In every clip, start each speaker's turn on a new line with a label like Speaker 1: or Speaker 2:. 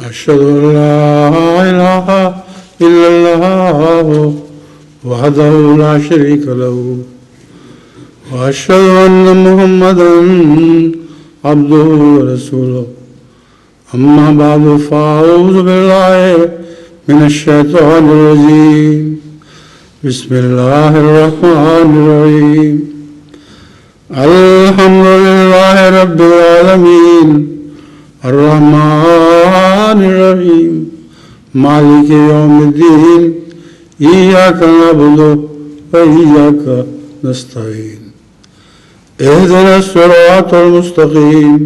Speaker 1: أشهد أن لا إله إلا الله وحده لا شريك له وأشهد أن محمدا عبده ورسوله أما بعد فأعوذ بالله من الشيطان الرجيم بسم الله الرحمن الرحيم الحمد لله رب العالمين الرحمن الرحيم مالك يوم الدين إياك نعبد وإياك نستعين اهدنا الصراط المستقيم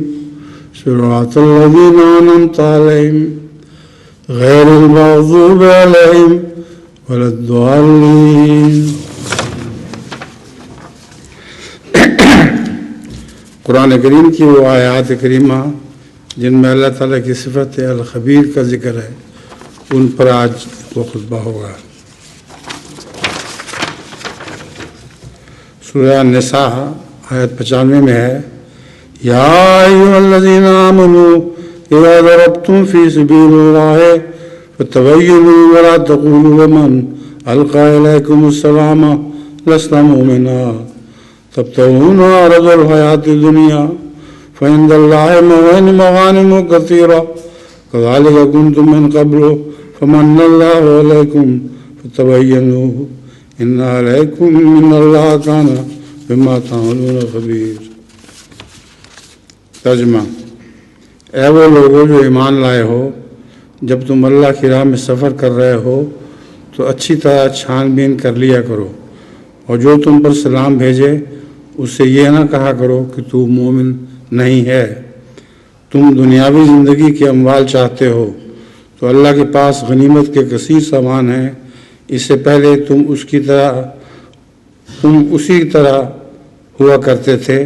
Speaker 1: صراط الذين أنعمت عليهم غير المغضوب عليهم ولا الضالين. قرآن کریم کی وہ آیات کریمہ جن میں اللہ تعالیٰ کی صفت الخبیر کا ذکر ہے، ان پر آج وہ خطبہ ہوگا. سورہ النساء آیت 95 میں ہے، یا ایھا الذین آمنوا اذا ضربتم فی سبیل اللہ فتبینوا ولا تقولوا لمن القى الیکم السلام لست مؤمنا تبتغون عرض الحیاۃ الدنیا فعند اللہ مغانم کثیرہ کذلک کنتم من قبل فمن اللہ علیکم فتبینوا ان علیکم من اللہ کان بما تعملون خبیر. ترجمہ: اے وہ لوگوں جو ایمان لائے ہو، جب تم اللہ کی راہ میں سفر کر رہے ہو تو اچھی طرح چھان بین کر لیا کرو، اور جو تم پر سلام بھیجے اس سے یہ نہ کہا کرو کہ تو مومن نہیں ہے. تم دنیاوی زندگی کے اموال چاہتے ہو تو اللہ کے پاس غنیمت کے کثیر سامان ہیں. اس سے پہلے تم اسی طرح ہوا کرتے تھے،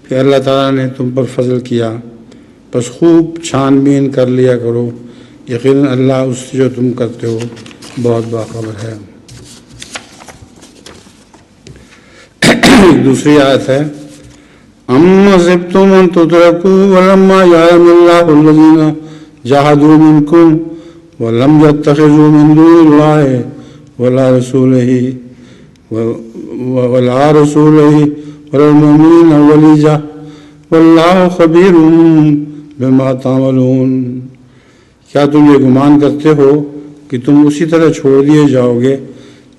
Speaker 1: پھر اللہ تعالیٰ نے تم پر فضل کیا، بس خوب چھان بین کر لیا کرو، یقیناً اللہ اس سے جو تم کرتے ہو بہت باخبر ہے. دوسری آیت ہے، ام حسبتم ان تترکوا ولما یعلم اللہ الذین جاہدوا منکم ولم یتخذوا من دون اللہ ولا رسولہ ولا المؤمنین ولیجہ واللہ خبیر بما تعملون. کیا تم یہ گمان کرتے ہو کہ تم اسی طرح چھوڑ دیے جاؤ گے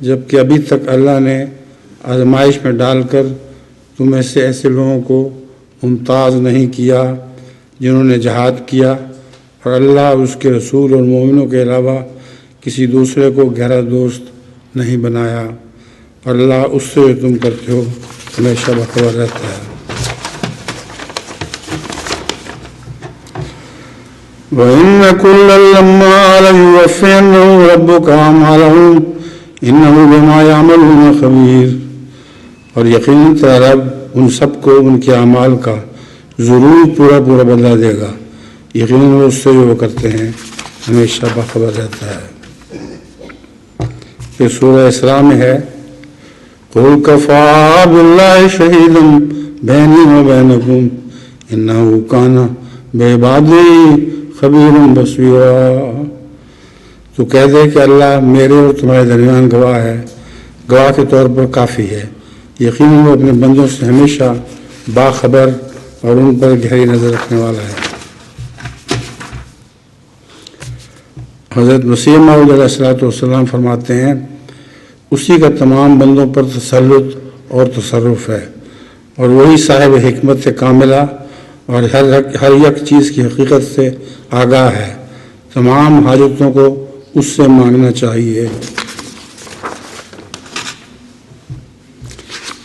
Speaker 1: جبکہ ابھی تک اللہ نے آزمائش میں ڈال کر تمہیں سے ایسے لوگوں کو ممتاز نہیں کیا جنہوں نے جہاد کیا، اور اللہ اس کے رسول اور مومنوں کے علاوہ کسی دوسرے کو گہرا دوست نہیں بنایا، اور اللہ اس سے جو تم کرتے ہو ہمیشہ باخبر رہتا ہے. وَإِنَّ كُلًّا لَمَّا لَيُوَفِّيَنَّهُمْ رَبُّكَ أَعْمَالَهُمْ إِنَّهُ بِمَا يَعْمَلُونَ خَبِيرٌ. اور یقیناً تیرا رب ان سب کو ان کے اعمال کا ضرور پورا بدلہ دے گا، یقیناً وہ اس سے جو وہ کرتے ہیں ہمیشہ باخبر رہتا ہے. پھر سورہ اسراء میں ہے، قُلْ كَفَىٰ بِاللَّهِ شَهِيدًا بَيْنِي وَبَيْنَكُمْ إِنَّهُ كَانَ بِعِبَادِهِ خَبِيرًا بَصِيرًا. تو کہہ دے کہ اللہ میرے اور تمہارے درمیان گواہ ہے، گواہ کے طور پر کافی ہے، یقیناً وہ اپنے بندوں سے ہمیشہ باخبر اور ان پر گہری نظر رکھنے والا ہے. حضرت مسیح موعود علیہ السلام فرماتے ہیں، اسی کا تمام بندوں پر تسلط اور تصرف ہے، اور وہی صاحب حکمت کاملہ اور ہر یک چیز کی حقیقت سے آگاہ ہے. تمام حاجتوں کو اس سے مانگنا چاہیے.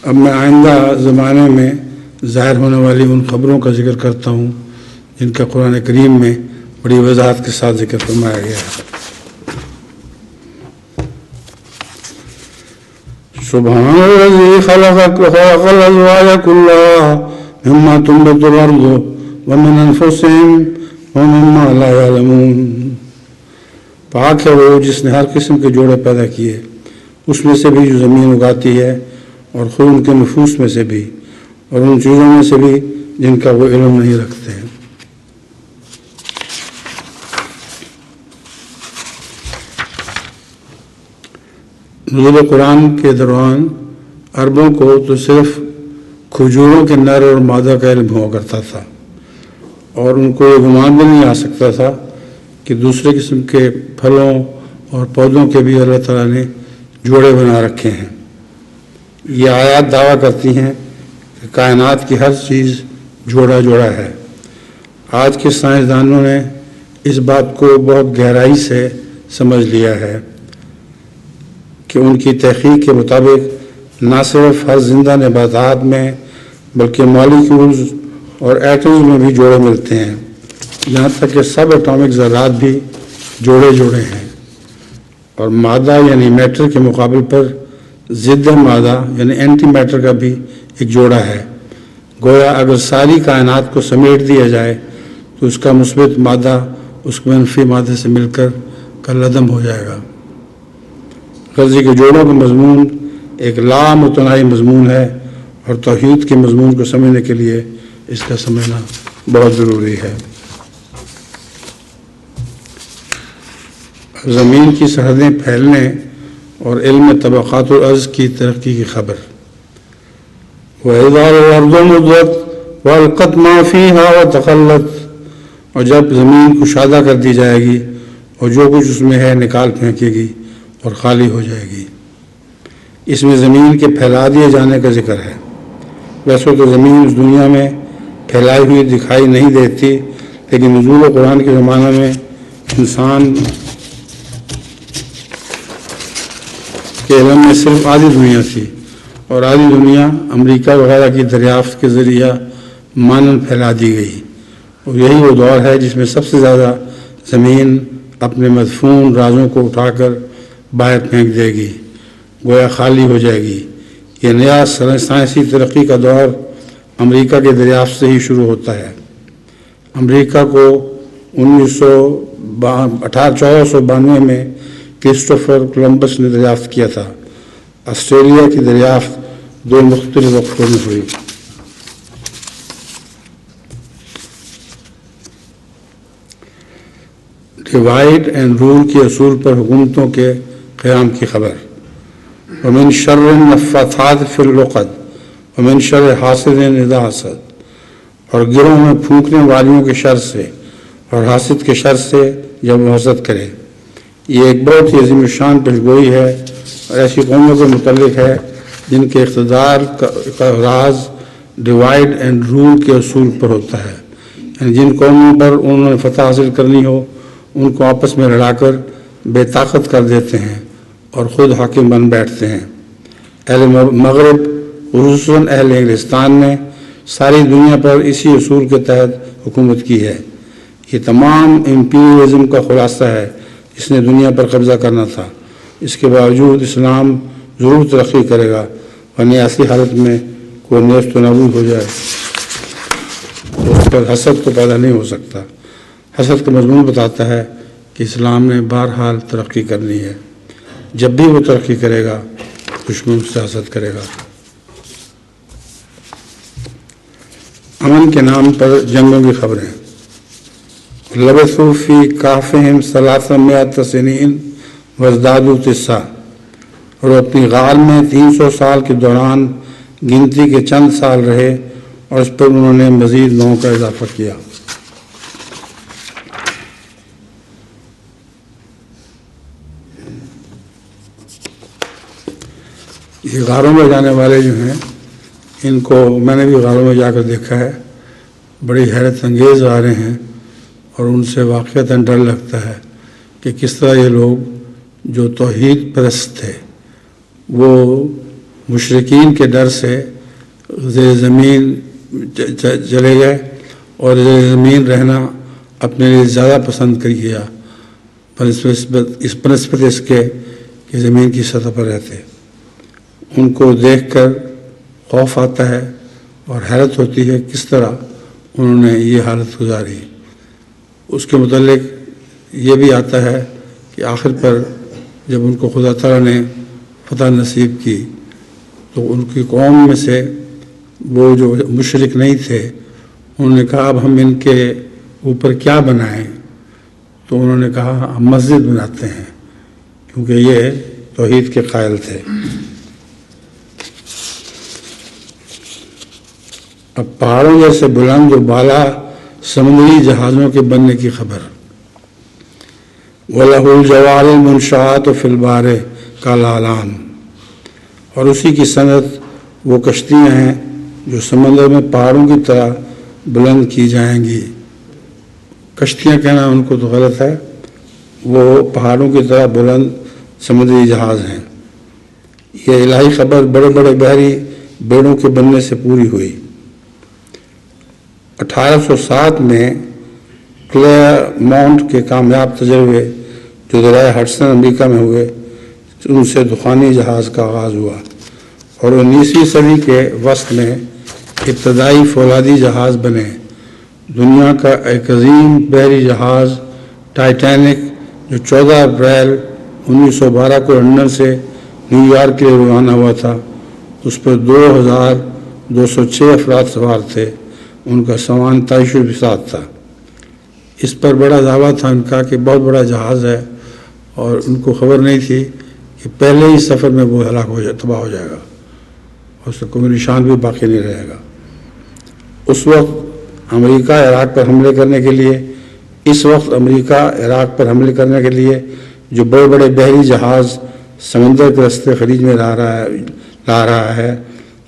Speaker 1: اب میں آئندہ زمانے میں ظاہر ہونے والی ان خبروں کا ذکر کرتا ہوں جن کا قرآن کریم میں بڑی وضاحت کے ساتھ ذکر فرمایا گیا ہے. سبحان الذی خلق الازواج کلها مما تنبت الارض ومن انفسهم ومما لا يعلمون. پاک ہے وہ جس نے ہر قسم کے جوڑے پیدا کیے، اس میں سے بھی جو زمین اگاتی ہے اور خود ان کے نفوس میں سے بھی، اور ان چیزوں میں سے بھی جن کا وہ علم نہیں رکھتے ہیں. نزول قرآن کے دوران عربوں کو تو صرف کھجوروں کے نر اور مادہ کا علم ہوا کرتا تھا، اور ان کو یہ گمان بھی نہیں آ سکتا تھا کہ دوسرے قسم کے پھلوں اور پودوں کے بھی اللہ تعالیٰ نے جوڑے بنا رکھے ہیں۔ یہ آیات دعویٰ کرتی ہیں کہ کائنات کی ہر چیز جوڑا جوڑا ہے۔ آج کے سائنسدانوں نے اس بات کو بہت گہرائی سے سمجھ لیا ہے کہ ان کی تحقیق کے مطابق نہ صرف ہر زندہ نباتات میں بلکہ مالیکیولز اور ایٹمز میں بھی جوڑے ملتے ہیں، یہاں تک کہ سب اٹامک ذرات بھی جوڑے جوڑے ہیں، اور مادہ یعنی میٹر کے مقابل پر ضد مادہ یعنی اینٹی میٹر کا بھی ایک جوڑا ہے۔ گویا اگر ساری کائنات کو سمیٹ دیا جائے تو اس کا مثبت مادہ اس منفی مادے سے مل کر کالعدم ہو جائے گا۔ غرضی کے جوڑوں کا مضمون ایک لامتناہی مضمون ہے، اور توحید کے مضمون کو سمجھنے کے لیے اس کا سمجھنا بہت ضروری ہے۔ زمین کی سرحدیں پھیلنے اور علم طبقات الارض کی ترقی کی خبر۔ وَإِذَا الْأَرْضُ مُدَّتْ وَأَلْقَتْ مَا فِيهَا وَتَخَلَّتْ، اور جب زمین کشادہ کر دی جائے گی اور جو کچھ اس میں ہے نکال پھینکے گی اور خالی ہو جائے گی۔ اس میں زمین کے پھیلا دیے جانے کا ذکر ہے۔ ویسے تو زمین اس دنیا میں پھیلائی ہوئی دکھائی نہیں دیتی، لیکن نزول قرآن کے زمانہ میں انسان کے علم میں صرف آدھی دنیا تھی، اور آدھی دنیا امریکہ وغیرہ کی دریافت کے ذریعہ مانند پھیلا دی گئی، اور یہی وہ دور ہے جس میں سب سے زیادہ زمین اپنے مدفون رازوں کو اٹھا کر باہر پھینک دے گی، گویا خالی ہو جائے گی۔ یہ نیا سائنسی ترقی کا دور امریکہ کے دریافت سے ہی شروع ہوتا ہے۔ امریکہ کو 1492 میں کرسٹوفر کولمبس نے دریافت کیا تھا۔ آسٹریلیا کی دریافت 2 مختلف وقتوں میں ہوئی۔ ڈیوائڈ اینڈ رول کے اصول پر حکومتوں کے قیام کی خبر۔ ومن شر النفاثات فی العقد ومن شر حاسد اذا حسد، اور گروہ میں پھونکنے والیوں کے شر سے اور حاسد کے شر سے جب وہ حسد کرے۔ یہ ایک بہت ہی عظیم الشان پیشگوئی ہے، اور ایسی قوموں کے متعلق ہے جن کے اقتدار کا راز ڈیوائڈ اینڈ رول کے اصول پر ہوتا ہے، یعنی جن قوموں پر انہوں نے فتح حاصل کرنی ہو ان کو آپس میں لڑا کر بے طاقت کر دیتے ہیں اور خود حاکم بن بیٹھتے ہیں۔ اہل مغرب خصوصاً اہل انگلستان نے ساری دنیا پر اسی اصول کے تحت حکومت کی ہے۔ یہ تمام امپیریلزم کا خلاصہ ہے جس نے دنیا پر قبضہ کرنا تھا۔ اس کے باوجود اسلام ضرور ترقی کرے گا، ورنہ ایسی حالت میں کوئی نیست و نابود ہو جائے اس پر حسد تو پیدا نہیں ہو سکتا۔ حسد کا مضمون بتاتا ہے کہ اسلام نے بہرحال ترقی کرنی ہے، جب بھی وہ ترقی کرے گا دشمن سے حسد کرے گا۔ امن کے نام پر جنگوں کی خبریں۔ لبثوا فی کہفہم 300 سنین وازدادوا 9، اور اپنی غار میں 300 سال کے دوران گنتی کے چند سال رہے، اور اس پر انہوں نے مزید 9 کا اضافہ کیا۔ یہ غاروں میں جانے والے جو ہیں ان کو میں نے بھی غاروں میں جا کر دیکھا ہے، بڑی حیرت انگیز غاریں ہیں، اور ان سے واقعتاً ڈر لگتا ہے کہ کس طرح یہ لوگ جو توحید پرست تھے وہ مشرکین کے ڈر سے زیر زمین چلے گئے، اور زیر زمین رہنا اپنے لیے زیادہ پسند کر کیا بنسبت اس کے کہ زمین کی سطح پر رہتے۔ ان کو دیکھ کر خوف آتا ہے اور حیرت ہوتی ہے کس طرح انہوں نے یہ حالت گزاری۔ اس کے متعلق یہ بھی آتا ہے کہ آخر پر جب ان کو خدا تعالیٰ نے فتح نصیب کی تو ان کی قوم میں سے وہ جو مشرک نہیں تھے انہوں نے کہا اب ہم ان کے اوپر کیا بنائیں، تو انہوں نے کہا ہم مسجد بناتے ہیں، کیونکہ یہ توحید کے قائل تھے۔ اب پہاڑوں جیسے بلند و بالا سمندری جہازوں کے بننے کی خبر۔ وَلَهُ الْجَوَارِ الْمُنشَآتُ فِي الْبَحْرِ كَالْأَعْلَامِ، اور اسی کی صنعت وہ کشتیاں ہیں جو سمندر میں پہاڑوں کی طرح بلند کی جائیں گی۔ کشتیاں کہنا ان کو تو غلط ہے، وہ پہاڑوں کی طرح بلند سمندری جہاز ہیں۔ یہ الہی خبر بڑے بڑے بحری بیڑوں کے بننے سے پوری ہوئی۔ 1807 میں کلیئرمونٹ کے کامیاب تجربے جو دریائے ہڈسن امریکہ میں ہوئے، ان سے دخانی جہاز کا آغاز ہوا، اور 19ویں صدی کے وسط میں ابتدائی فولادی جہاز بنے۔ دنیا کا ایک عظیم بحری جہاز ٹائٹینک جو 14 اپریل 1912 کو لندن سے نیو یارک کے لیے روانہ ہوا تھا، اس پر 2206 افراد سوار تھے۔ ان کا سامان 23 ساتھ تھا۔ اس پر بڑا دعویٰ تھا ان کا کہ بہت بڑا جہاز ہے، اور ان کو خبر نہیں تھی کہ پہلے ہی سفر میں وہ ہلاک ہو تباہ ہو جائے گا، اور اس کا کوئی نشان بھی باقی نہیں رہے گا۔ اس وقت امریکہ عراق پر حملے کرنے کے لیے جو بڑے بڑے بحری جہاز سمندر کے راستے خلیج میں لا رہا ہے،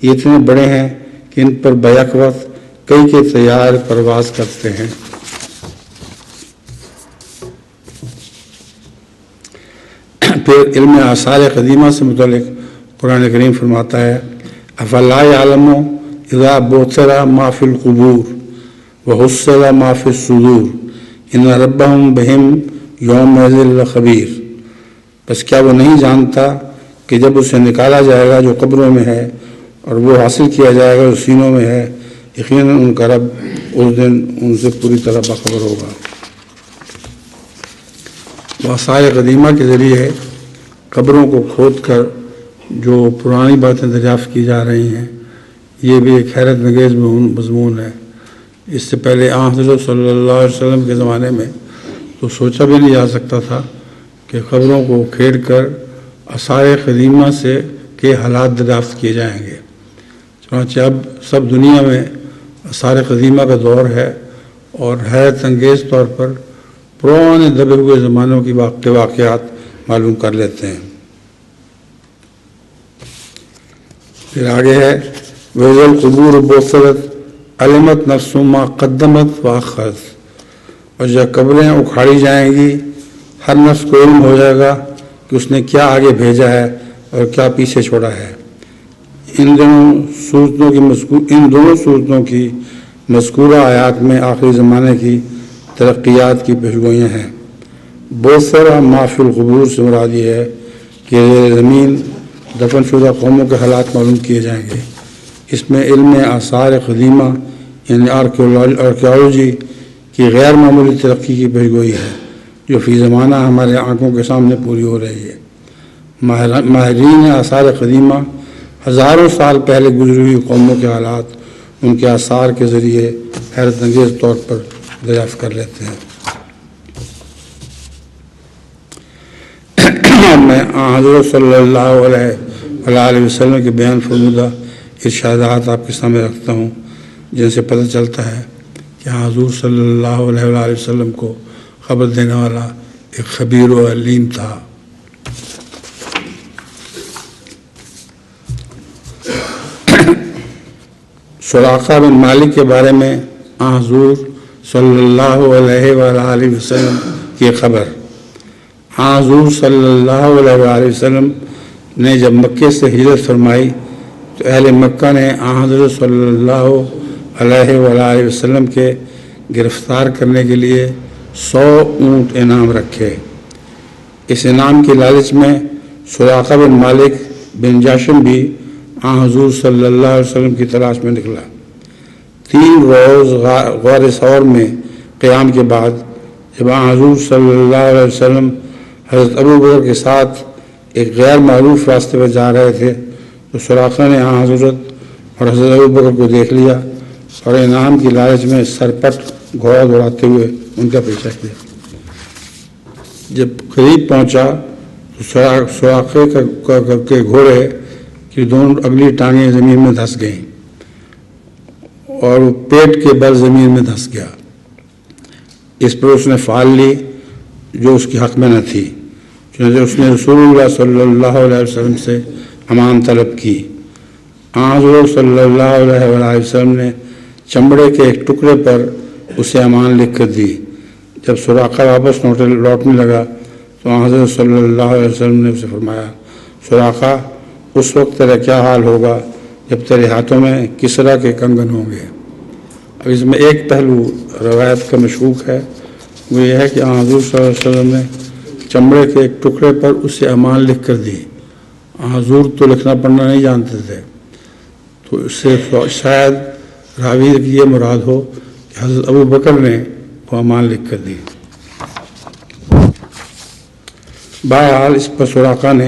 Speaker 1: یہ اتنے بڑے ہیں کہ ان پر بیک وقت کئی کے طیار پرواز کرتے ہیں۔ پھر علم آثار قدیمہ سے متعلق قرآن کریم فرماتا ہے، افلا یعلم اذا بعثر ما فی القبور وحصل ما فی الصدور ان ربهم بهم یومئذ لخبیر۔ بس کیا وہ نہیں جانتا کہ جب اسے نکالا جائے گا جو قبروں میں ہے، اور وہ حاصل کیا جائے گا جو سینوں میں ہے، یقیناً ان کا رب اس دن ان سے پوری طرح باخبر ہوگا۔ آثار قدیمہ کے ذریعے قبروں کو کھود کر جو پرانی باتیں دریافت کی جا رہی ہیں، یہ بھی ایک حیرت انگیز مضمون ہے۔ اس سے پہلے حضرت صلی اللہ علیہ وسلم کے زمانے میں تو سوچا بھی نہیں جا سکتا تھا کہ قبروں کو کھید کر آثار قدیمہ سے کے حالات دریافت کیے جائیں گے۔ چنانچہ اب سب دنیا میں آثار قدیمہ کا دور ہے، اور حیرت انگیز طور پر پرانے دبے ہوئے زمانوں کی واقعات معلوم کر لیتے ہیں۔ پھر آگے ہے وَإِذَا الْقُبُورُ بُعْثِرَتْ عَلِمَتْ نَفْسٌ مَا قَدَّمَتْ وَأَخَّرَتْ، اور جب قبریں اکھاڑی جائیں گی، ہر نفس کو علم ہو جائے گا کہ اس نے کیا آگے بھیجا ہے اور کیا پیچھے چھوڑا ہے۔ ان دونوں صورتوں کی مذکورہ آیات میں آخری زمانے کی ترقیات کی پیشگوئیاں ہیں۔ بوثر ما فی القبور سے مراد یہ ہے کہ زیر زمین دفن شدہ قوموں کے حالات معلوم کیے جائیں گے۔ اس میں علم آثار قدیمہ یعنی آرکیالوجی کی غیر معمولی ترقی کی پیشگوئی ہے، جو فی زمانہ ہمارے آنکھوں کے سامنے پوری ہو رہی ہے۔ ماہرین آثار قدیمہ ہزاروں سال پہلے گزری ہوئی قوموں کے حالات ان کے آثار کے ذریعے حیرت انگیز طور پر دریافت کر لیتے ہیں۔ میں حضرت صلی اللہ علیہ وسلم کے بیان فرمودہ ارشادات آپ کے سامنے رکھتا ہوں، جن سے پتہ چلتا ہے کہ حضور صلی اللہ علیہ وسلم کو خبر دینے والا ایک خبیر و علیم تھا۔ سراقہ بن مالک کے بارے میں حضور صلی اللہ علیہ وسلم کی خبر۔ حضور صلی اللہ علیہ وسلم نے جب مکے سے ہجرت فرمائی تو اہل مکہ نے حضرت صلی اللہ علیہ وسلم کے گرفتار کرنے کے لیے 100 اونٹ انعام رکھے۔ اس انعام کی لالچ میں سراقہ بن مالک بن جاشم بھی حضور صلی اللہ علیہ وسلم کی تلاش میں نکلا۔ 3 روز غار ثور میں قیام کے بعد جب حضور صلی اللہ علیہ وسلم حضرت ابو بکر کے ساتھ ایک غیر معروف راستے پر جا رہے تھے تو سراقہ نے حضرت اور حضرت ابو بکر کو دیکھ لیا اور انعام کی لالچ میں سرپٹ گھوڑا دوڑاتے ہوئے ان کا پیچھا کیا۔ جب قریب پہنچا سراقے کے گھوڑے کی دونوں اگلی ٹانگیں زمین میں دھس گئیں اور وہ پیٹ کے بل زمین میں دھس گیا۔ اس پر اس نے فعال لی جو اس کے حق میں نہ تھی، چنانچہ اس نے رسول اللہ صلی اللہ علیہ وسلم سے امان طلب کی۔ حضور صلی اللہ علیہ وسلم نے چمڑے کے ایک ٹکڑے پر اسے امان لکھ کر دی۔ جب سراقہ واپس لوٹنے لگا تو حضرت صلی اللہ علیہ وسلم نے اسے فرمایا، سراقہ، اس وقت تیرا کیا حال ہوگا جب تیرے ہاتھوں میں کسرا کے کنگن ہوں گے۔ اب اس میں ایک پہلو روایت کا مشکوک ہے، وہ یہ ہے کہ حضور صلی اللہ علیہ وسلم نے چمڑے کے ایک ٹکڑے پر اسے امان لکھ کر دی۔ حضور تو لکھنا پڑھنا نہیں جانتے تھے، تو اس سے شاید راوی کی یہ مراد ہو کہ حضرت ابو بکر نے وہ امان لکھ کر دی۔ بہرحال اس پر سراقہ نے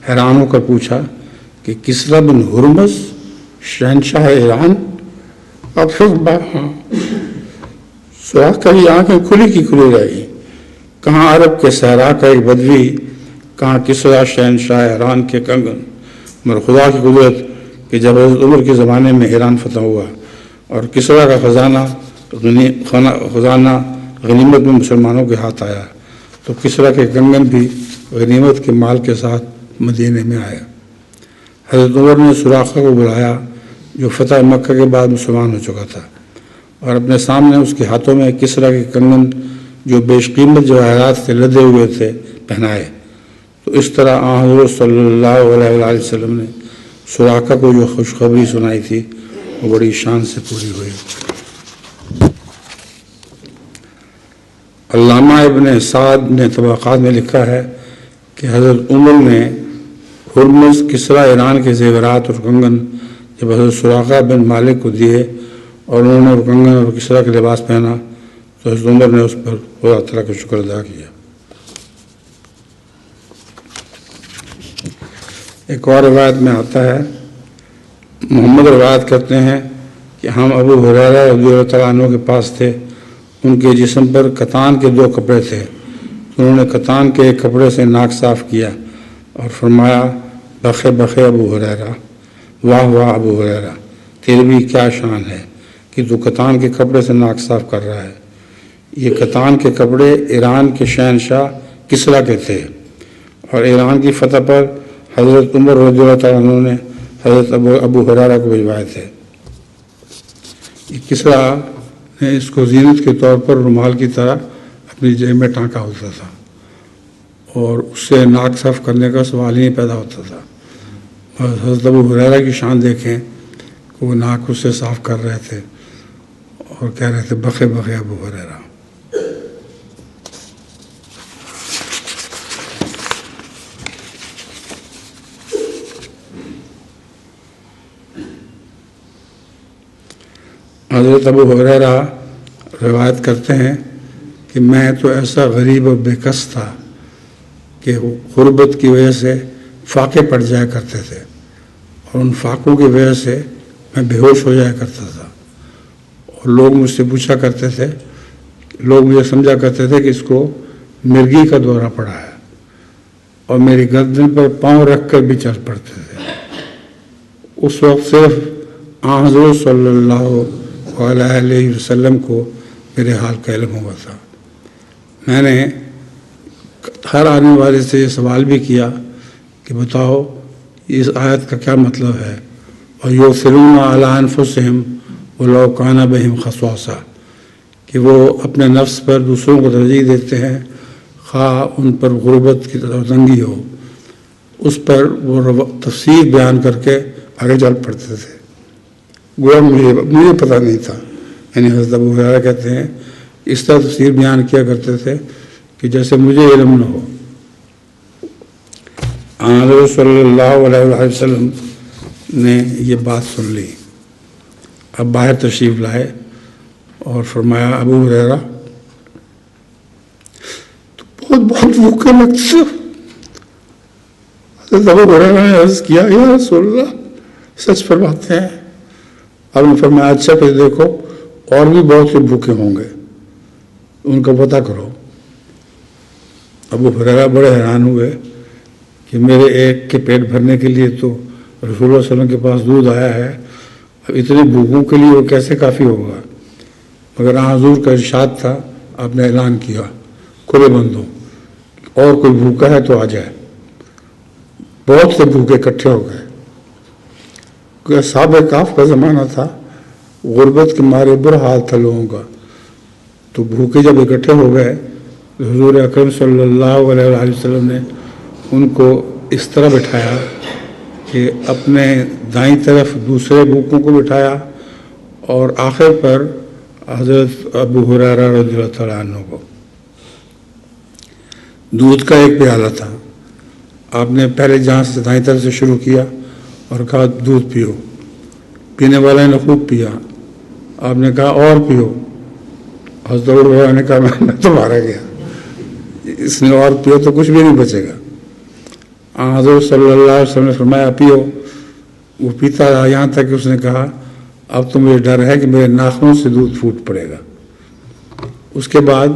Speaker 1: حیران ہو کر پوچھا کہ کسرا بن ہرمز شہنشاہ ایران؟ اب سراقہ کی آنکھیں کھلی کی کھلی رہی۔ کہاں عرب کے صحرا کا ایک بدوی، کہاں کسرا شہنشاہ ایران کے کنگن، مگر خدا کی قدرت کہ جب حضرت عمر کے زمانے میں ایران فتح ہوا اور کسرا کا خزانہ غنیمت میں مسلمانوں کے ہاتھ آیا تو کسرا کے کنگن بھی غنیمت کے مال کے ساتھ مدینے میں آیا۔ حضرت عمر نے سراقہ کو بلایا جو فتح مکہ کے بعد مسلمان ہو چکا تھا، اور اپنے سامنے اس کے ہاتھوں میں کسرا کے کنگن جو بیش قیمت جواہرات سے لدے ہوئے تھے پہنائے۔ تو اس طرح حضرت صلی اللہ علیہ وآلہ وسلم نے سراقہ کو جو خوشخبری سنائی تھی وہ بڑی شان سے پوری ہوئی۔ علامہ ابن سعد نے طبقات میں لکھا ہے کہ حضرت عمر نے ہرمز کسرا ایران کے زیورات اور کنگن جب حضرت سراقہ بن مالک کو دیے اور انہوں نے وہ کنگن اور کسرا کے لباس پہنا تو حضرت عمر نے اس پر خدا تعالیٰ کا شکر ادا کیا۔ ایک اور روایت میں آتا ہے، محمد روایت کرتے ہیں کہ ہم ابو ہریرہ رضی اللہ تعالیٰ عنہ کے پاس تھے، ان کے جسم پر کتان کے 2 کپڑے تھے، انہوں نے کتان کے ایک کپڑے سے ناک صاف کیا اور فرمایا، بخے بخے ابو ہریرہ، واہ واہ ابو ہریرہ، تیری بھی کیا شان ہے کہ تو کتان کے کپڑے سے ناک صاف کر رہا ہے۔ یہ کتان کے کپڑے ایران کے شہنشاہ کسرا کے تھے، اور ایران کی فتح پر حضرت عمر رضی اللہ تعالیٰ عنہ نے حضرت ابو ہریرہ کو بھجوائے تھے۔ کسرا نے اس کو زینت کے طور پر رومال کی طرح اپنی جیب میں ٹانکا ہوتا تھا، اور اس سے ناک صاف کرنے کا سوال ہی نہیں پیدا ہوتا تھا۔ حضرت ابو ہریرہ کی شان دیکھیں کہ وہ ناک اس سے صاف کر رہے تھے اور کہہ رہے تھے، بخے بخے ابو ہریرہ۔ حضرت ابو ہریرہ روایت کرتے ہیں کہ میں تو ایسا غریب اور بے کس تھا کہ غربت کی وجہ سے فاقے پڑ جایا کرتے تھے، اور ان فاقوں کی وجہ سے میں بے ہوش ہو جایا کرتا تھا، اور لوگ مجھ سے پوچھا کرتے تھے، لوگ مجھے سمجھا کرتے تھے کہ اس کو مرگی کا دورہ پڑا ہے، اور میری گردن پر پاؤں رکھ کر بھی چل پڑتے تھے۔ اس وقت صرف حضور صلی اللہ علیہ وسلم کو میرے حال کا علم ہوا تھا۔ میں نے ہر آنے والے سے یہ سوال بھی کیا کہ بتاؤ اس آیت کا کیا مطلب ہے، اور یؤثرون علی انفسہم ولو کان بہم خصاصہ، کہ وہ اپنے نفس پر دوسروں کو ترجیح دیتے ہیں خواہ ان پر غربت کی تنگی ہو۔ اس پر وہ تفسیر بیان کر کے آگے چل پڑتے تھے، گویا مجھے پتہ نہیں تھا۔ یعنی حضرت ابو ہریرہ کہتے ہیں اس طرح تفسیر بیان کیا کرتے تھے کہ جیسے مجھے علم نہ ہو۔ حضرت صلی اللہ علیہ وسلم نے یہ بات سن لی، اب باہر تشریف لائے اور فرمایا، ابو ہریرہ تو بہت بھوکے لگتے ہو۔ حضرت ابو ہریرہ نے عرض کیا، یا رسول اللہ سچ فرماتے ہیں۔ اب نے فرمایا، اچھا پھر دیکھو اور بھی بہت سے بھوکے ہوں گے، ان کا پتہ کرو۔ ابو ہریرہ بڑے حیران ہوئے کہ میرے ایک کے پیٹ بھرنے کے لیے تو رسول اللہ صلی اللہ علیہ وسلم کے پاس دودھ آیا ہے، اب اتنے بھوکوں کے لیے وہ کیسے کافی ہوگا؟ مگر حضور کا ارشاد تھا، آپ نے اعلان کیا کھلے بندوں، اور کوئی بھوکا ہے تو آ جائے۔ بہت سے بھوکے اکٹھے ہو گئے، کیونکہ اصحاب کہف کا زمانہ تھا، غربت کے مارے برا حال تھا لوگوں کا، تو بھوکے جب اکٹھے ہو گئے تو حضور اکرم صلی اللہ علیہ وآلہ وسلم نے ان کو اس طرح بٹھایا کہ اپنے دائیں طرف دوسرے بھوکوں کو بٹھایا اور آخر پر حضرت ابو ہریرہ رضی اللہ تعالیٰ عنہ کو۔ دودھ کا ایک پیالہ تھا، آپ نے پہلے جہاں سے دائیں طرف سے شروع کیا اور کہا دودھ پیو، پینے والے نے خوب پیا، آپ نے کہا اور پیو، حضرت ابو ہریرہ نے کہا میں تو مارا گیا، اس نے اور پیو تو کچھ بھی نہیں بچے گا۔ حضرت صلی اللہ علیہ وسلم نے فرمایا پیو، وہ پیتا رہا یہاں تک کہ اس نے کہا اب تو مجھے ڈر ہے کہ میرے ناخنوں سے دودھ پھوٹ پڑے گا۔ اس کے بعد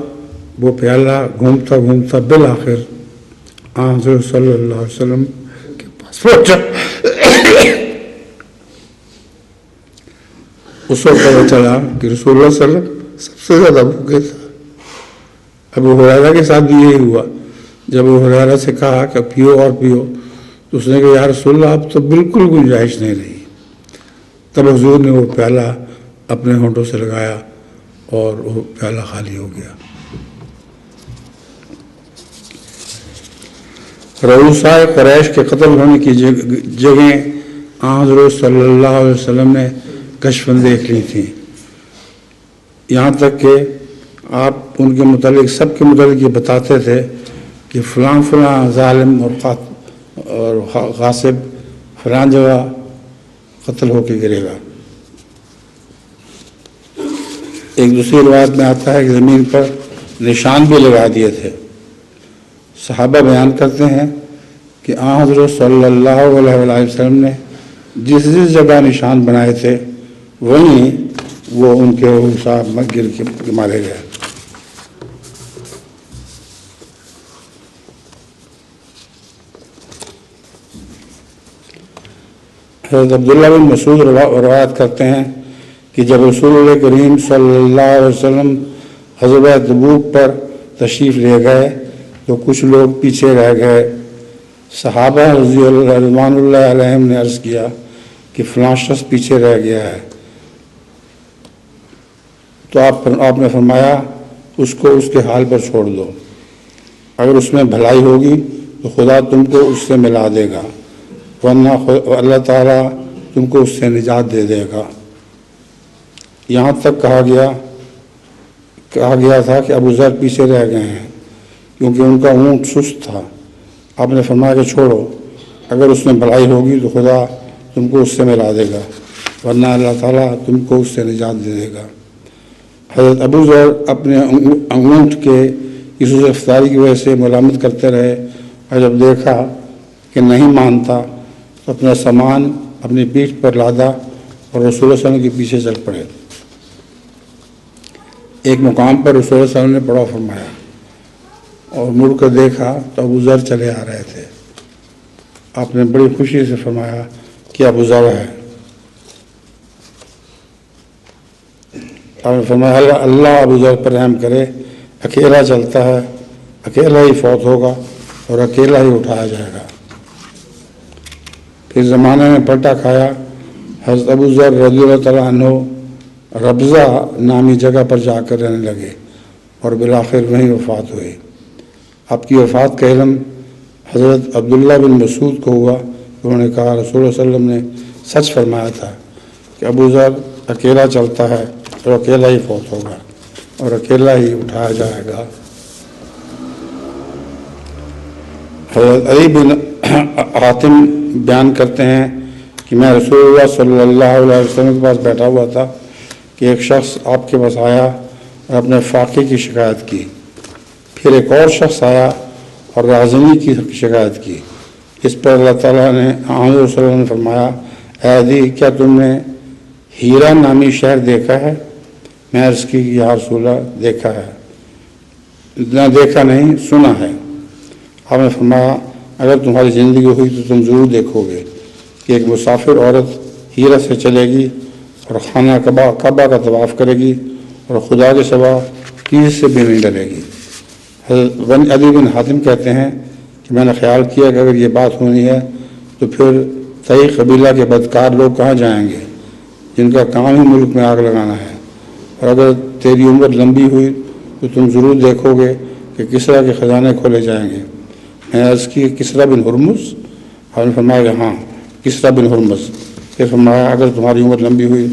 Speaker 1: وہ پیالہ گھومتا گھومتا بالآخر حضرت صلی اللہ علیہ وسلم کے پاس پہنچا۔ اس وقت پتہ چلا کہ رسول اللہ صلی اللہ علیہ وسلم سب سے زیادہ بھوکے تھے۔ ابو ہریرہ کے ساتھ بھی یہی ہوا، جب ابو ہریرہ سے کہا کہ پیو اور پیو تو اس نے کہا یا رسول اللہ اب تو بالکل گنجائش نہیں رہی۔ تب حضور نے وہ پیالہ اپنے ہونٹوں سے لگایا اور وہ پیالہ خالی ہو گیا۔ رؤسائے قریش کے قتل ہونے کی جگہیں حضرت صلی اللہ علیہ وسلم نے کشفاً دیکھ لی تھیں، یہاں تک کہ آپ ان کے متعلق سب کے متعلق یہ بتاتے تھے کہ فلاں فلاں ظالم اور غاصب فلاں جگہ قتل ہو کے گرے گا۔ ایک دوسری روایت میں آتا ہے کہ زمین پر نشان بھی لگا دیے تھے۔ صحابہ بیان کرتے ہیں کہ حضرت صلی اللہ علیہ وآلہ وسلم نے جس جگہ نشان بنائے تھے وہیں وہ ان کے صاحب گر کے مارے گئے۔ حضرت عبداللہ بن مسعود روایت کرتے ہیں کہ جب رسول اللہ کریم صلی اللہ علیہ وسلم غزوہ تبوک پر تشریف لے گئے تو کچھ لوگ پیچھے رہ گئے۔ صحابہ رضوان اللہ علیہم نے عرض کیا کہ فلاں شخص پیچھے رہ گیا ہے، تو آپ نے فرمایا اس کو اس کے حال پر چھوڑ دو، اگر اس میں بھلائی ہوگی تو خدا تم کو اس سے ملا دے گا، ورنہ اللہ تعالیٰ تم کو اس سے نجات دے دے گا۔ یہاں تک کہا گیا تھا کہ ابو ذر پیچھے رہ گئے ہیں کیونکہ ان کا اونٹ سست تھا۔ آپ نے فرمایا کہ چھوڑو، اگر اس میں بھلائی ہوگی تو خدا تم کو اس سے ملا دے گا، ورنہ اللہ تعالیٰ تم کو اس سے نجات دے دے گا۔ حضرت ابو ذر اپنے اونٹ کے اس رفتاری کی وجہ سے ملامت کرتے رہے، اور جب دیکھا کہ نہیں مانتا تو اپنا سامان اپنی پیٹھ پر لادا اور رسول اللہ صلی اللہ علیہ وسلم کے پیچھے چل پڑے۔ ایک مقام پر رسول اللہ صلی اللہ علیہ وسلم نے پڑاؤ فرمایا اور مڑ کر دیکھا تو ابو ذر چلے آ رہے تھے۔ آپ نے بڑی خوشی سے فرمایا کہ ابو ذر ہے۔ آپ نے فرمایا اللہ ابو ذر پر رحم کرے، اکیلا چلتا ہے، اکیلا ہی فوت ہوگا اور اکیلا ہی اٹھایا جائے گا۔ پھر زمانے میں پلٹا کھایا، حضرت ابو ذر رضی اللہ تعالیٰ عنہ ربضہ نامی جگہ پر جا کر رہنے لگے اور بالآخر وہیں وفات ہوئی۔ آپ کی وفات کا علم حضرت عبداللہ بن مسعود کو ہوا، انہوں نے کہا رسول اللہ صلی اللہ علیہ وسلم نے سچ فرمایا تھا کہ ابو ذر اکیلا چلتا ہے اور اکیلا ہی فوت ہوگا اور اکیلا ہی اٹھایا جائے گا۔ حضرت علی بن حاتم بیان کرتے ہیں کہ میں رسول اللہ صلی اللہ علیہ وسلم کے پاس بیٹھا ہوا تھا کہ ایک شخص آپ کے پاس آیا اور اپنے فاقے کی شکایت کی، پھر ایک اور شخص آیا اور رازمی کی شکایت کی۔ اس پر اللہ تعالیٰ نے حضرت صلی اللہ علیہ وسلم نے فرمایا اے علی کیا تم نے ہیرا نامی شہر دیکھا ہے؟ میں عرض کی یا رسول اللہ دیکھا ہے، نہ دیکھا نہیں سنا ہے۔ آپ نے فرمایا اگر تمہاری زندگی ہوئی تو تم ضرور دیکھو گے کہ ایک مسافر عورت ہیرا سے چلے گی اور خانہ کعبہ کا طواف کرے گی اور خدا کے سوا کسی سے بھی نہیں ڈرے گی۔ حضرت علی بن حاتم کہتے ہیں کہ میں نے خیال کیا کہ اگر یہ بات ہونی ہے تو پھر تئی قبیلہ کے بدکار لوگ کہاں جائیں گے جن کا کام ہی ملک میں آگ لگانا ہے، اور اگر تیری عمر لمبی ہوئی تو تم ضرور دیکھو گے کہ کسریٰ کے خزانے کھولے جائیں گے۔ میں نے عرض کی کسریٰ بن ہرمز؟ اور فرمایا ہاں کسریٰ بن ہرمز۔ پھر فرمایا اگر تمہاری عمر لمبی ہوئی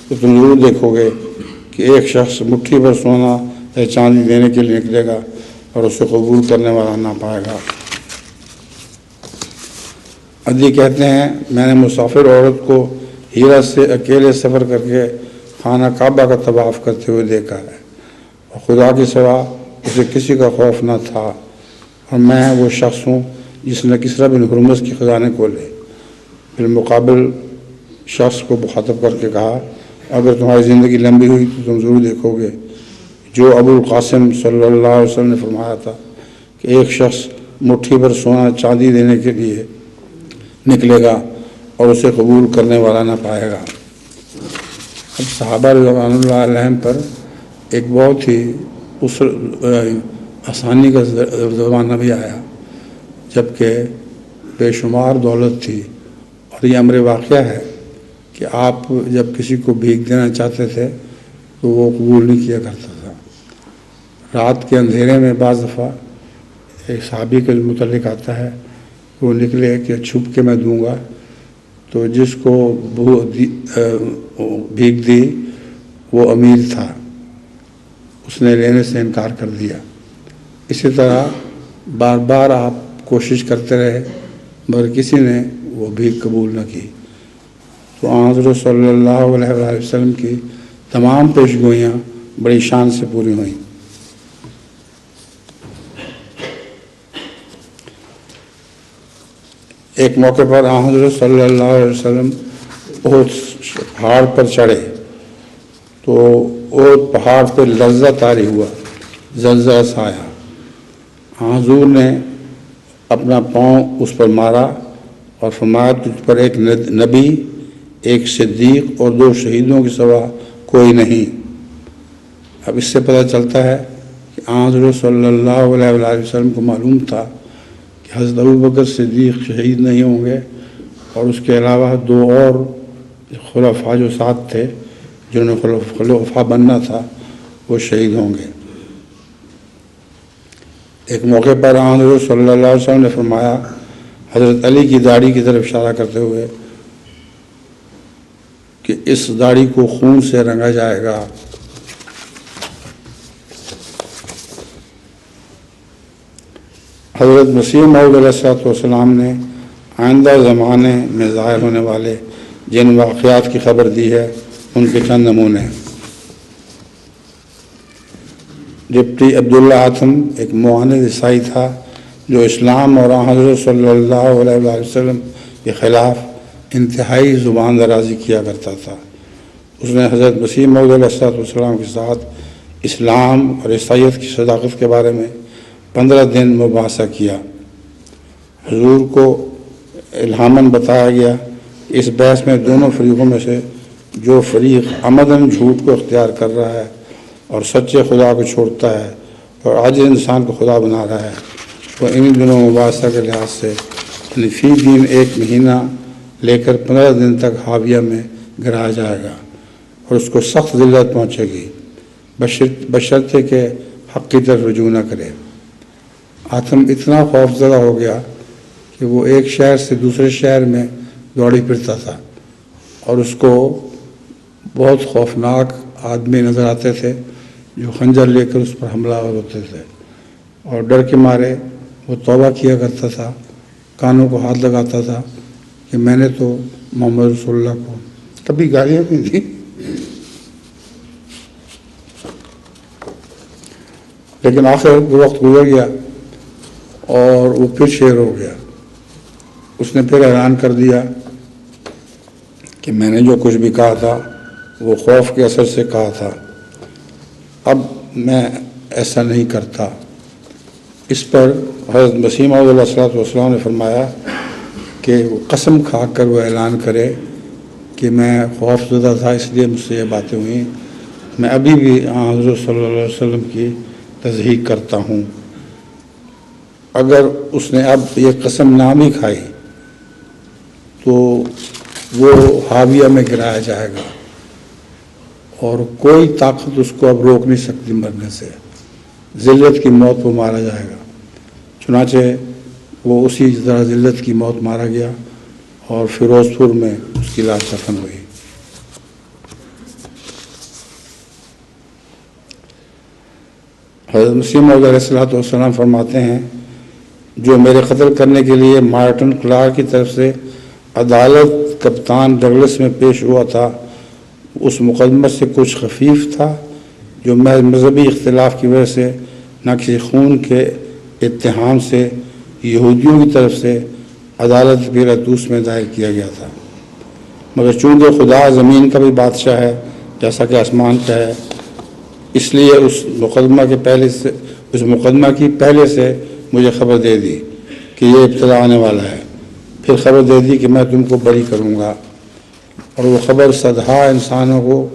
Speaker 1: تو تم ضرور دیکھو گے کہ ایک شخص مٹھی پر سونا یا چاندی دینے کے لیے نکلے گا اور اسے قبول کرنے والا نہ پائے گا۔ عدی کہتے ہیں میں نے مسافر عورت کو ہیرا سے اکیلے سفر کر کے خانہ کعبہ کا طواف کرتے ہوئے دیکھا ہے اور خدا کے سوا اسے کسی کا خوف نہ تھا، اور میں وہ شخص ہوں جس نے کسریٰ بن ہرمز کے خزانے کھولے۔ بالمقابل شخص کو مخاطب کر کے کہا اگر تمہاری زندگی لمبی ہوئی تو تم ضرور دیکھو گے جو ابو القاسم صلی اللہ علیہ وسلم نے فرمایا تھا کہ ایک شخص مٹھی پر سونا چاندی دینے کے لیے نکلے گا اور اسے قبول کرنے والا نہ پائے گا۔ اب صحابہ رضوان اللہ علیہم پر ایک بہت ہی آسانی کا زمانہ بھی آیا جبکہ بے شمار دولت تھی، اور یہ امر واقعہ ہے کہ آپ جب کسی کو بھیک دینا چاہتے تھے تو وہ قبول نہیں کیا کرتا تھا۔ رات کے اندھیرے میں بعض دفعہ ایک صحابی کے متعلق آتا ہے وہ نکلے کہ چھپ کے میں دوں گا، تو جس کو بھیک دی وہ امیر تھا، اس نے لینے سے انکار کر دیا۔ اسی طرح بار بار آپ کوشش کرتے رہے مگر کسی نے وہ بھیک قبول نہ کی، تو حضرت صلی اللہ علیہ وآلہ وسلم کی تمام پیشگوئیاں بڑی شان سے پوری ہوئیں۔ ایک موقع پر حضرت صلی اللہ علیہ وسلم احد پہاڑ پر چڑھے تو احد پہاڑ پر لرزہ طاری ہوا، زلزلہ سا آیا۔ حضور نے اپنا پاؤں اس پر مارا اور فرمایا تجھ پر ایک نبی، ایک صدیق اور 2 شہیدوں کے سوا کوئی نہیں۔ اب اس سے پتہ چلتا ہے کہ حضرت صلی اللہ علیہ وآلہ وسلم کو معلوم تھا کہ حضرت ابوبکر صدیق شہید نہیں ہوں گے، اور اس کے علاوہ 2 اور خلفاء جو ساتھ تھے جنہوں نے خلفاء بننا تھا وہ شہید ہوں گے۔ ایک موقع پر حضرت صلی اللہ علیہ وسلم نے فرمایا حضرت علی کی داڑھی کی طرف اشارہ کرتے ہوئے کہ اس داڑھی کو خون سے رنگا جائے گا۔ حضرت مسیح موعود علیہ السلام نے آئندہ زمانے میں ظاہر ہونے والے جن واقعات کی خبر دی ہے ان کے چند نمونے۔ ڈپٹی عبداللہ آتم ایک معاند عیسائی تھا جو اسلام اور حضرت صلی اللہ علیہ وآلہ وسلم کے خلاف انتہائی زبان درازی کیا کرتا تھا۔ اس نے حضرت مسیح موعود علیہ السلام کے ساتھ اسلام اور عیسائیت کی صداقت کے بارے میں 15 دن مباحثہ کیا۔ حضور کو الہاماً بتایا گیا کہ اس بحث میں دونوں فریقوں میں سے جو فریق عمداً جھوٹ کو اختیار کر رہا ہے اور سچے خدا کو چھوڑتا ہے اور عاجز انسان کو خدا بنا رہا ہے وہ ان دنوں مباحثہ کے لحاظ سے فی دن 1 مہینہ لے کر 15 دن تک حاویہ میں گرایا جائے گا اور اس کو سخت ذلت پہنچے گی بشرطے کہ حق کی طرف رجوع نہ کرے۔ آتم اتنا خوف زدہ ہو گیا کہ وہ ایک شہر سے دوسرے شہر میں دوڑی پھرتا تھا اور اس کو بہت خوفناک آدمی نظر آتے تھے جو خنجر لے کر اس پر حملہ ہوتے تھے، اور ڈر کے مارے وہ توبہ کیا کرتا تھا، کانوں کو ہاتھ لگاتا تھا کہ میں نے تو محمد رسول اللہ کو کبھی گالیاں بھی دی، لیکن آخر وہ وقت گزر گیا اور وہ پھر شیر ہو گیا۔ اس نے پھر اعلان کر دیا کہ میں نے جو کچھ بھی کہا تھا وہ خوف کے اثر سے کہا تھا، اب میں ایسا نہیں کرتا۔ اس پر حضرت مسیح موعود علیہ الصلوۃ والسلام نے فرمایا کہ وہ قسم کھا کر وہ اعلان کرے کہ میں خوف زدہ تھا، اس لیے مجھ سے یہ باتیں ہوئیں، میں ابھی بھی حضرت صلی اللہ علیہ وسلم کی تصدیق کرتا ہوں۔ اگر اس نے اب یہ قسم نہ بھی کھائی تو وہ حاویہ میں گرایا جائے گا اور کوئی طاقت اس کو اب روک نہیں سکتی مرنے سے، ذلت کی موت وہ مارا جائے گا۔ چنانچہ وہ اسی طرح ذلت کی موت مارا گیا اور فیروز پور میں اس کی لاش دفن ہوئی۔ حضرت مسیح موعود علیہ الصلوۃ والسلام فرماتے ہیں جو میرے قتل کرنے کے لیے مارٹن کلارک کی طرف سے عدالت کپتان ڈگلس میں پیش ہوا تھا، اس مقدمے سے کچھ خفیف تھا جو مذہبی اختلاف کی وجہ سے نہ کسی خون کے اتہام سے یہودیوں کی طرف سے عدالت پیلاطوس میں دائر کیا گیا تھا، مگر چونکہ خدا زمین کا بھی بادشاہ ہے جیسا کہ آسمان کا ہے، اس لیے اس مقدمہ کی پہلے سے مجھے خبر دے دی کہ یہ ابتدا آنے والا ہے، پھر خبر دے دی کہ میں تم کو بری کروں گا، اور وہ خبر صدہا انسانوں کو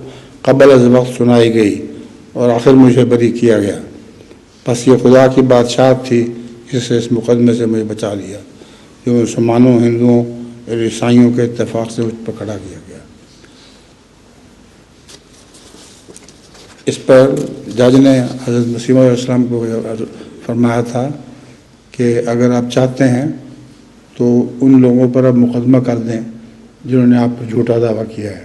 Speaker 1: قبل از وقت سنائی گئی اور آخر مجھے بری کیا گیا۔ بس یہ خدا کی بادشاہت تھی جس سے اس مقدمے سے مجھے بچا لیا، جو مسلمانوں، ہندوؤں اور عیسائیوں کے اتفاق سے مجھ پر کھڑا کیا گیا۔ اس پر جج نے حضرت مسیح علیہ السلام کو فرمایا تھا کہ اگر آپ چاہتے ہیں تو ان لوگوں پر اب مقدمہ کر دیں جنہوں نے آپ پر جھوٹا دعویٰ کیا ہے۔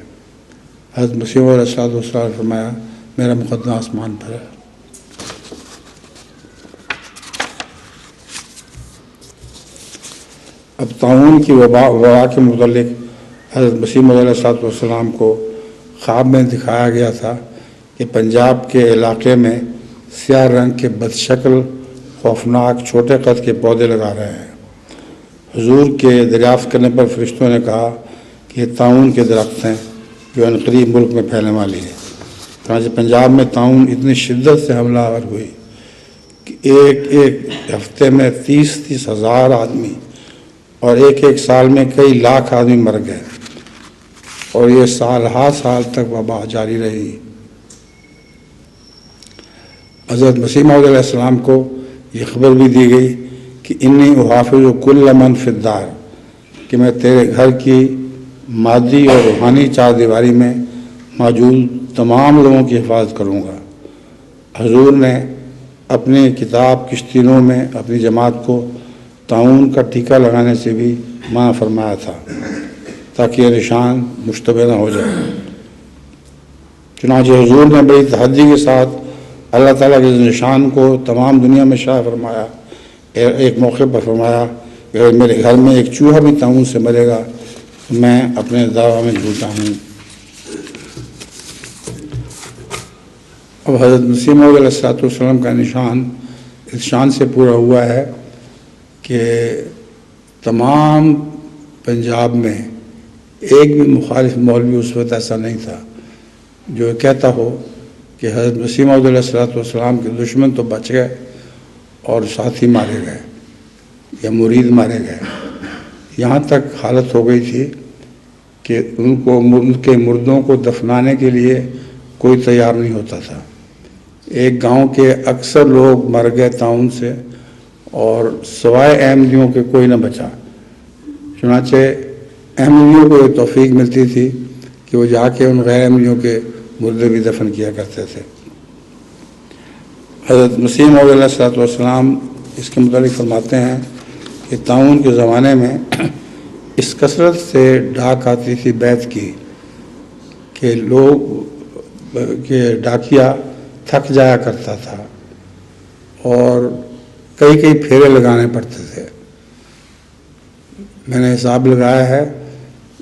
Speaker 1: حضرت مسیح علیہ السلام نے فرمایا میرا مقدمہ آسمان پر ہے۔ اب طاعون کی وبا کے متعلق حضرت مسیح علیہ السلام کو خواب میں دکھایا گیا تھا کہ پنجاب کے علاقے میں سیاہ رنگ کے بدشکل خوفناک چھوٹے قد کے پودے لگا رہے ہیں۔ حضور کے دریافت کرنے پر فرشتوں نے کہا کہ یہ طاعون کے درخت ہیں جو عنقریب ملک میں پھیلنے والی ہے۔ چنانچہ پنجاب میں طاعون اتنی شدت سے حملہ آور ہوئی کہ ایک ہفتے میں 30 ہزار آدمی اور ایک سال میں کئی لاکھ آدمی مر گئے، اور یہ سال ہر سال تک وبا جاری رہی۔ حضرت مسیح موعود علیہ السلام کو یہ خبر بھی دی گئی کہ انی احافظ کل من فی الدار، کہ میں تیرے گھر کی مادی اور روحانی چار دیواری میں موجود تمام لوگوں کی حفاظت کروں گا۔ حضور نے اپنی کتاب کشتینوں میں اپنی جماعت کو طاعون کا ٹیکہ لگانے سے بھی منع فرمایا تھا تاکہ یہ نشان مشتبہ نہ ہو جائے۔ چنانچہ حضور نے بڑی تحدی کے ساتھ اللہ تعالیٰ کے نشان کو تمام دنیا میں شائع فرمایا۔ ایک موقع پر فرمایا کہ اگر میرے گھر میں ایک چوہا بھی طاعون سے مرے گا تو میں اپنے دعویٰ میں جھوٹا ہوں۔ اب حضرت مسیح موعود علیہ السلام کا نشان اس شان سے پورا ہوا ہے کہ تمام پنجاب میں ایک بھی مخالف مولوی اس وقت ایسا نہیں تھا جو کہتا ہو کہ حضرت مسیح موعود علیہ السلام کے دشمن تو بچ گئے اور ساتھی مارے گئے یا مرید مارے گئے۔ یہاں تک حالت ہو گئی تھی کہ ان کے مردوں کو دفنانے کے لیے کوئی تیار نہیں ہوتا تھا۔ ایک گاؤں کے اکثر لوگ مر گئے طاعون سے اور سوائے احمدیوں کے کوئی نہ بچا۔ چنانچہ احمدیوں کو یہ توفیق ملتی تھی کہ وہ جا کے ان غیر احمدیوں کے مردے بھی دفن کیا کرتے تھے۔ حضرت مسیح موعود علیہ السلام اس کے متعلق فرماتے ہیں کہ طاعون کے زمانے میں اس کثرت سے ڈاک آتی تھی بیت کی کہ ڈاکیا تھک جایا کرتا تھا اور کئی پھیرے لگانے پڑتے تھے۔ میں نے حساب لگایا ہے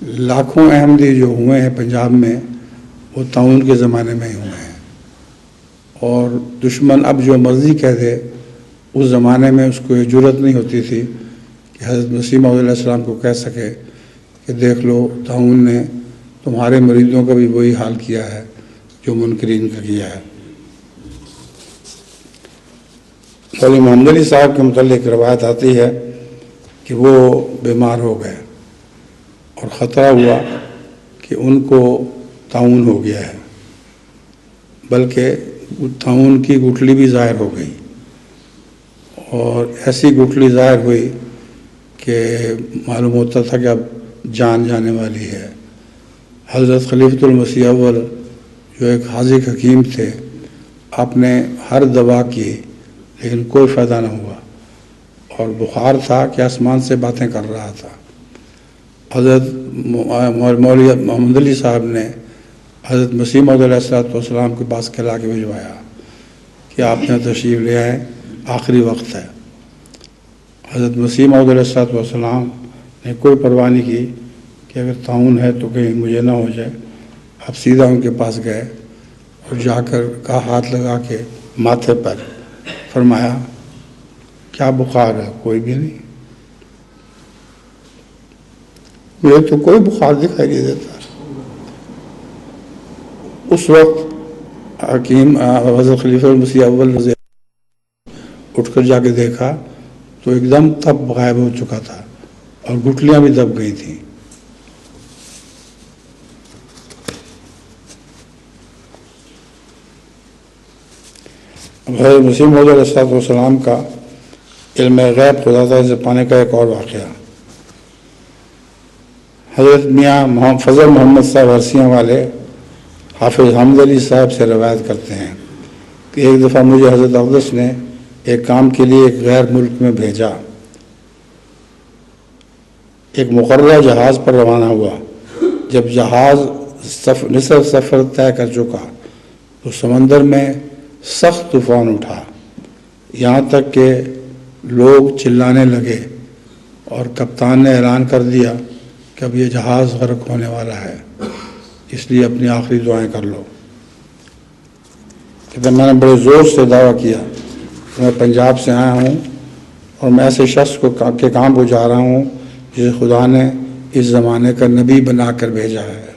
Speaker 1: لاکھوں احمدی جو ہوئے ہیں پنجاب میں وہ طاعون کے زمانے میں ہی ہوئے ہیں، اور دشمن اب جو مرضی کہہ دے اس زمانے میں اس کو یہ جرت نہیں ہوتی تھی کہ حضرت مسیح موعود علیہ السلام کو کہہ سکے کہ دیکھ لو طاعون نے تمہارے مریدوں کا بھی وہی حال کیا ہے جو منکرین کا کیا ہے۔ مولوی محمد علی صاحب کے متعلق روایت آتی ہے کہ وہ بیمار ہو گئے اور خطرہ ہوا کہ ان کو طاعون ہو گیا ہے، بلکہ طاعون کی گٹھلی بھی ظاہر ہو گئی، اور ایسی گٹھلی ظاہر ہوئی کہ معلوم ہوتا تھا کہ اب جان جانے والی ہے۔ حضرت خلیفۃ المسیح اول جو ایک حاذق حکیم تھے، آپ نے ہر دوا کی لیکن کوئی فائدہ نہ ہوا، اور بخار تھا کہ آسمان سے باتیں کر رہا تھا۔ حضرت مولوی محمد علی صاحب نے حضرت مسیح موعود علیہ السلام کے پاس کھلا کے بھجوایا کہ آپ نے تشریف لے آئے، آخری وقت ہے۔ حضرت مسیح موعود علیہ السلام نے کوئی پرواہ نہیں کی کہ اگر طاعون ہے تو کہیں مجھے نہ ہو جائے۔ آپ سیدھا ان کے پاس گئے اور جا کر کا ہاتھ لگا کے ماتھے پر فرمایا کیا بخار ہے؟ کوئی بھی نہیں، مجھے تو کوئی بخار دکھائی نہیں دیتا۔ اس وقت حکیم حضرت خلیفہ المسیح اول رضی اٹھ کر جا کے دیکھا تو ایک دم تب غائب ہو چکا تھا اور گٹھلیاں بھی دب گئی تھیں۔ حضرت مسیح موعود علیہ السلام کا علم غیب خدا تعالیٰ سے پانے کا ایک اور واقعہ۔ حضرت میاں فضل محمد صاحب عرسیاں والے حافظ حامد علی صاحب سے روایت کرتے ہیں کہ ایک دفعہ مجھے حضرت اقدس نے ایک کام کے لیے ایک غیر ملک میں بھیجا۔ ایک مقررہ جہاز پر روانہ ہوا۔ جب جہاز نصف سفر طے کر چکا تو سمندر میں سخت طوفان اٹھا، یہاں تک کہ لوگ چلانے لگے اور کپتان نے اعلان کر دیا کہ اب یہ جہاز غرق ہونے والا ہے، اس لیے اپنی آخری دعائیں کر لو۔ کہتے میں نے بڑے زور سے دعویٰ کیا کہ میں پنجاب سے آیا ہوں اور میں ایسے شخص کے کام کو جا رہا ہوں جسے خدا نے اس زمانے کا نبی بنا کر بھیجا ہے،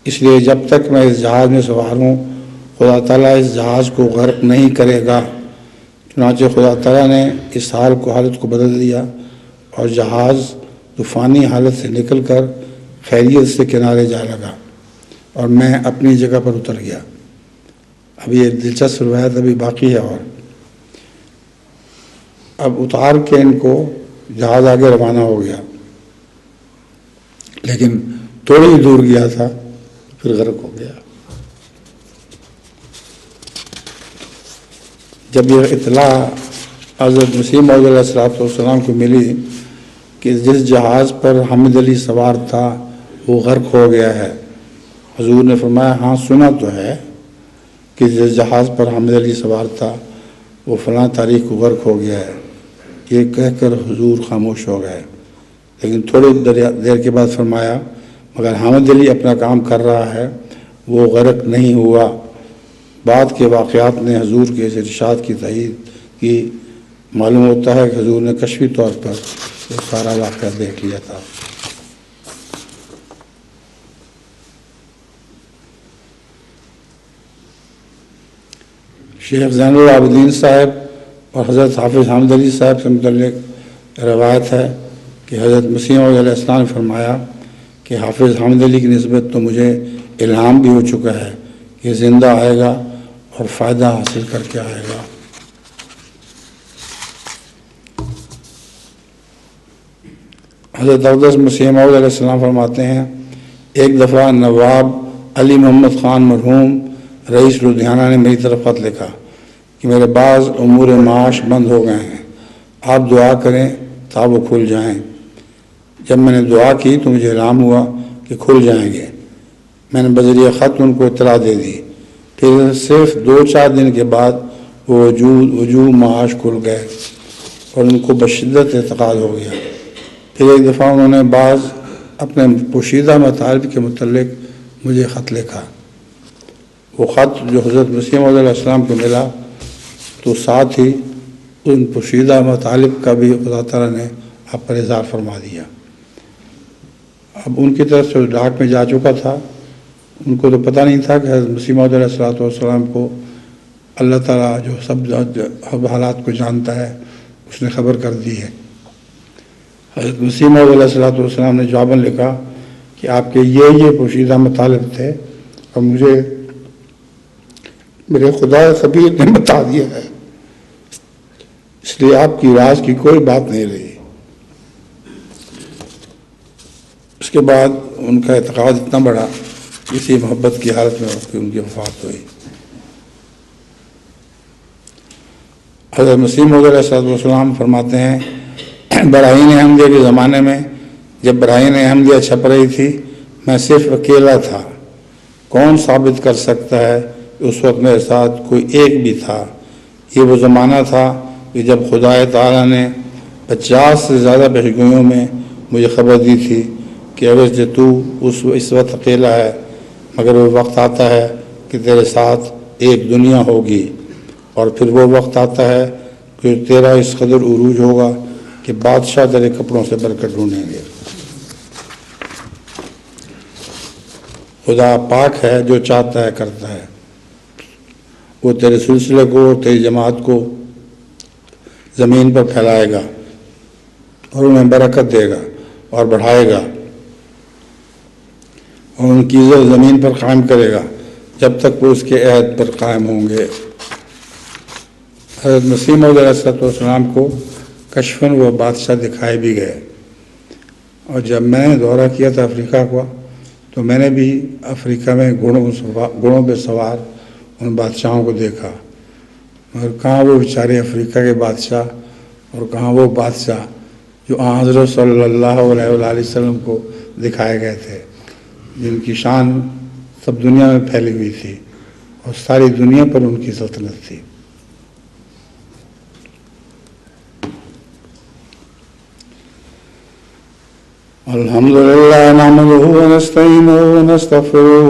Speaker 1: اس لیے جب تک میں اس جہاز میں سوار ہوں خدا تعالیٰ اس جہاز کو غرق نہیں کرے گا۔ چنانچہ خدا تعالیٰ نے اس حالت کو بدل دیا اور جہاز طوفانی حالت سے نکل کر خیریت سے کنارے جا لگا اور میں اپنی جگہ پر اتر گیا۔ ابھی ایک دلچسپ روایت ابھی باقی ہے، اور اب اتار کے ان کو جہاز آگے روانہ ہو گیا، لیکن تھوڑی ہی دور گیا تھا پھر غرق ہو گیا۔ جب یہ اطلاع حضرت مسیح موعود علیہ السلام کو ملی کہ جس جہاز پر حامد علی سوار تھا وہ غرق ہو گیا ہے، حضور نے فرمایا ہاں سنا تو ہے کہ جس جہاز پر حامد علی سوار تھا وہ فلاں تاریخ کو غرق ہو گیا ہے۔ یہ کہہ کر حضور خاموش ہو گئے، لیکن تھوڑی دیر کے بعد فرمایا مگر حامد علی اپنا کام کر رہا ہے، وہ غرق نہیں ہوا۔ بعد کے واقعات نے حضور کے اس ارشاد کی تائید کی۔ معلوم ہوتا ہے کہ حضور نے کشفی طور پر وہ سارا واقعہ دیکھ لیا تھا۔ شیخ زین العابدین صاحب اور حضرت حافظ حامد علی صاحب سے متعلق روایت ہے کہ حضرت مسیح موعود علیہ السلام نے فرمایا کہ حافظ حامد علی کی نسبت تو مجھے الہام بھی ہو چکا ہے کہ زندہ آئے گا اور فائدہ حاصل کر کے آئے گا۔ حضرت اقدس مسیح موعود علیہ السلام فرماتے ہیں ایک دفعہ نواب علی محمد خان مرحوم رئیس لدھیانہ نے میری طرف خط لکھا کہ میرے بعض امور معاش بند ہو گئے ہیں، آپ دعا کریں تا وہ کھل جائیں۔ جب میں نے دعا کی تو مجھے الہام ہوا کہ کھل جائیں گے۔ میں نے بذریعہ خط ان کو اطلاع دے دی، پھر صرف 2-4 دن کے بعد وہ وجوہ معاش کھل گئے اور ان کو بشدت اعتقاد ہو گیا۔ پھر ایک دفعہ انہوں نے بعض اپنے پوشیدہ مطالب کے متعلق مجھے خط لکھا۔ وہ خط جو حضرت مسیح موعود علیہ السلام کو ملا تو ساتھ ہی ان پوشیدہ مطالب کا بھی خدا تعالیٰ نے آپ پر اظہار فرما دیا۔ اب ان کی طرف سے ڈاک میں جا چکا تھا، ان کو تو پتہ نہیں تھا کہ حضرت مسیح موعود علیہ السلام کو اللہ تعالیٰ جو سب حالات کو جانتا ہے اس نے خبر کر دی ہے۔ حضرت مسیح موعود علیہ الصلوۃ والسلام نے جواباً لکھا کہ آپ کے یہ پوشیدہ مطالب تھے اور مجھے میرے خدا خبیر نے بتا دیا ہے، اس لیے آپ کی راز کی کوئی بات نہیں رہی۔ اس کے بعد ان کا اعتقاد اتنا بڑا، اسی محبت کی حالت میں ان کی وفات ہوئی۔ حضرت مسیح موعود علیہ السلام فرماتے ہیں، براہین احمدیہ کے زمانے میں جب براہین احمدیہ چھپ رہی تھی میں صرف اکیلا تھا۔ کون ثابت کر سکتا ہے کہ اس وقت میرے ساتھ کوئی ایک بھی تھا؟ یہ وہ زمانہ تھا کہ جب خدا تعالیٰ نے 50 سے زیادہ پیشگوئیوں میں مجھے خبر دی تھی کہ اگرچہ تو اس وقت اکیلا ہے مگر وہ وقت آتا ہے کہ تیرے ساتھ ایک دنیا ہوگی، اور پھر وہ وقت آتا ہے کہ تیرا اس قدر عروج ہوگا کہ بادشاہ تیرے کپڑوں سے برکت ڈھونڈیں گے۔ خدا پاک ہے، جو چاہتا ہے کرتا ہے۔ وہ تیرے سلسلے کو، تیری جماعت کو زمین پر پھیلائے گا اور انہیں برکت دے گا اور بڑھائے گا، اور ان کی عزت زمین پر قائم کرے گا جب تک وہ اس کے عہد پر قائم ہوں گے۔ حضرت مسیح موعود علیہ السلام کو کشفاً وہ بادشاہ دکھائے بھی گئے، اور جب میں نے دورہ کیا تھا افریقہ کو تو میں نے بھی افریقہ میں گھوڑوں پہ سوار ان بادشاہوں کو دیکھا، مگر کہاں وہ بیچارے افریقہ کے بادشاہ اور کہاں وہ بادشاہ جو حضرت صلی اللہ علیہ وآلہ وسلم کو دکھائے گئے تھے، جن کی شان سب دنیا میں پھیلی ہوئی تھی اور ساری دنیا پر ان کی سلطنت تھی۔ الحمدللہ نحمدہ ونستعینہ ونستغفرہ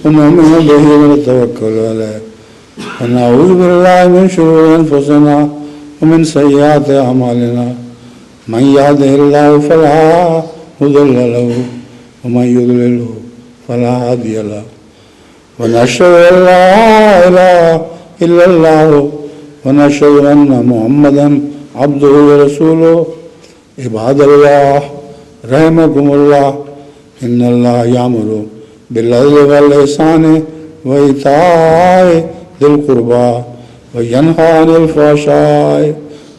Speaker 1: ونؤمن بہ ونتوکل علیہ ونعوذ باللہ من شرور انفسنا ومن سیئات اعمالنا من یہدہ اللہ فلا مضل لہ ومن یضللہ فلا ہادی لہ ونشہد ان لا الہ الا اللہ ونشہد ان محمدا عبدہ ورسولہ۔ عباد اللہ رحمکم اللہ، ان اللہ یامر بالعدل والاحسان وایتاء ذی القربی وینہی عن الفحشاء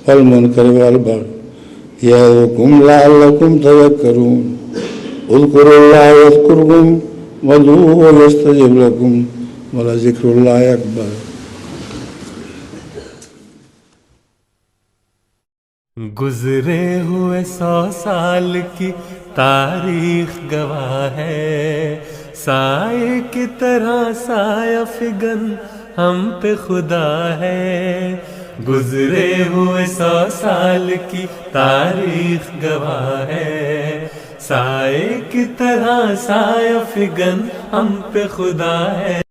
Speaker 1: والمنکر والبغی یعظکم لعلکم تذکرون۔ اذکروا اللہ یذکرکم وادعوہ یستجب لکم ولذکر اللہ اکبر۔
Speaker 2: گزرے ہوئے 100 سال کی تاریخ گواہ ہے، سائے کی طرح سایہ فگن ہم پہ خدا ہے۔ گزرے ہوئے 100 سال کی تاریخ گواہ ہے، سائے کی طرح سایہ فگن ہم پہ خدا ہے۔